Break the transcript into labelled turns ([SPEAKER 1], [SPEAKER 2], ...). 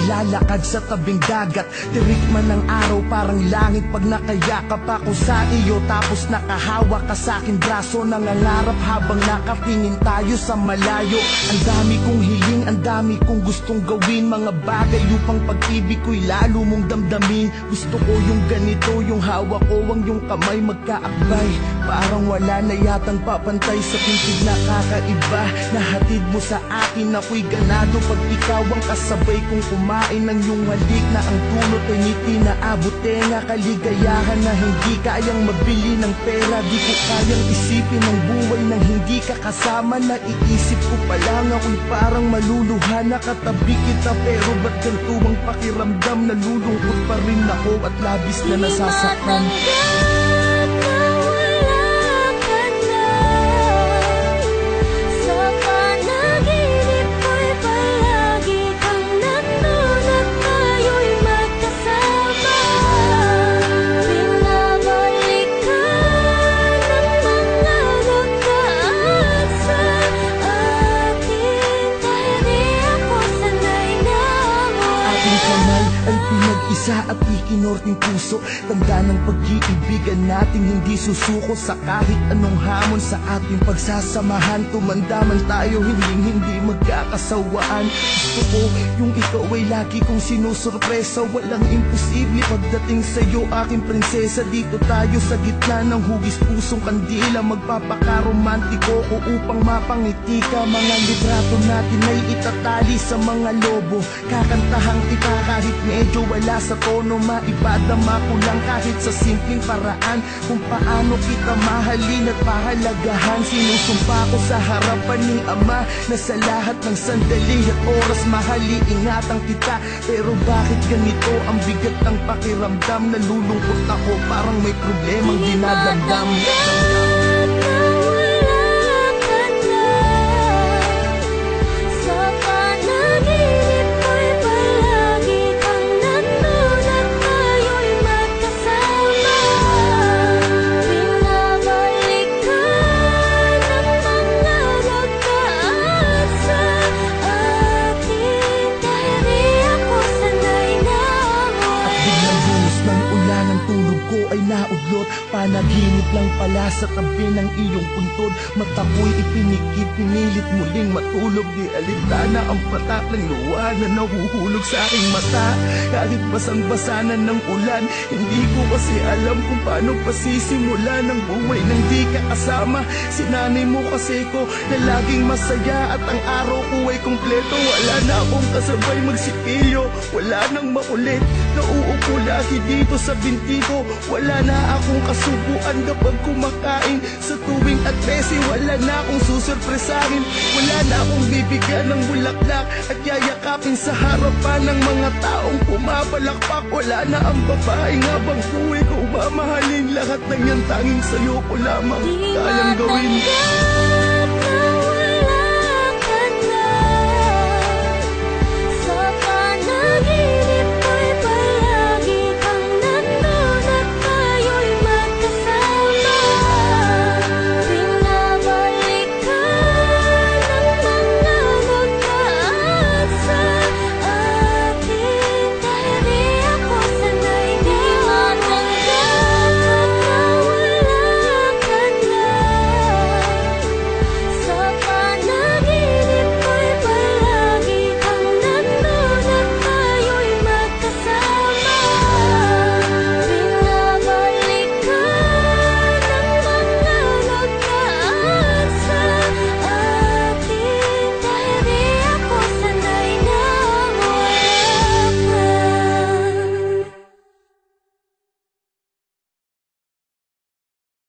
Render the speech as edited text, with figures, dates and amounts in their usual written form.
[SPEAKER 1] naglalakad sa tabing dagat. Tirik man ng araw parang langit pag nakayakap ako sa iyo. Tapos nakahawak ka sa akin braso, nangangarap habang nakatingin tayo sa malayo. Ang dami kong hiling, ang dami kong gustong gawin, mga bagay upang pag-ibig ko'y lalo mong damdamin. Gusto ko yung ganito, yung hawak ko ang yung kamay magkaakbay. Parang wala na yatang papantay sa pintig na kakaiba. Nahatid mo sa akin, ako'y ganado pag ikaw ang kasabay kong kumain ng iyong halik na ang dulot ay ngiti na abot tenga. Kaligayahan na hindi kayang mabili ng pera. Di ko kayang isipin ang buhay nang hindi ka kasama. Naiisip ko pa lang ako'y parang maluluha. Nakatabi kita pero ba't ganito ang pakiramdam? Nalulungkot pa rin ako at labis na nasasaktan. Isa at ikinorting puso, tanda ng pag-iibigan natin hindi susuko sa kahit anong hamon sa ating pagsasamahan. Tumanda man tayo, hindi magkakasawaan. Gusto ko yung ikaw ay lagi kong sinusurpresa. Walang imposible pagdating sa'yo, aking prinsesa. Dito tayo sa gitna ng hugis pusong kandila. Magpapaka-romantiko ko upang mapangiti ka. Mga litrato natin ay itatali sa mga lobo. Kakantahang kita kahit medyo wala sa tono, maipadama ko lang kahit sa simpleng paraan kung paano kita mahalin at pahalagahan. Sinusumpa ko sa harapan ni Ama na sa lahat ng sandali at oras mahali ingatan kita. Pero bakit ganito ang bigat ng pakiramdam? Nalulungkot ako parang may problemang dinadamdam. Panaginip lang pala sa tabi ng iyong puntod. Mata ko'y ipinikit, pinilit muling matulog. Di alintana ang patak ng luha na nahuhulog sa aking mata. Kahit basang-basa na ng ulan, hindi ko kasi alam kung paano pasisimulan ang buhay nang di ka kasama. Sinanay mo kasi ko na laging masaya at ang araw ko ay kumpleto. Wala na akong kasabay magsipilyo, wala nang makulit. Nauupo lagi dito sa binti ko. Wala na akong kasubuan kapag kumakain. Sa tuwing at 13, wala na akong susurpresahin. Wala na akong bibigyan ng bulaklak at yayakapin sa harapan ng mga taong pumapalakpak. Wala na ang babaeng habang buhay ko mamahalin. Lahat ng yan tanging sa'yo ko lamang kayang gawin.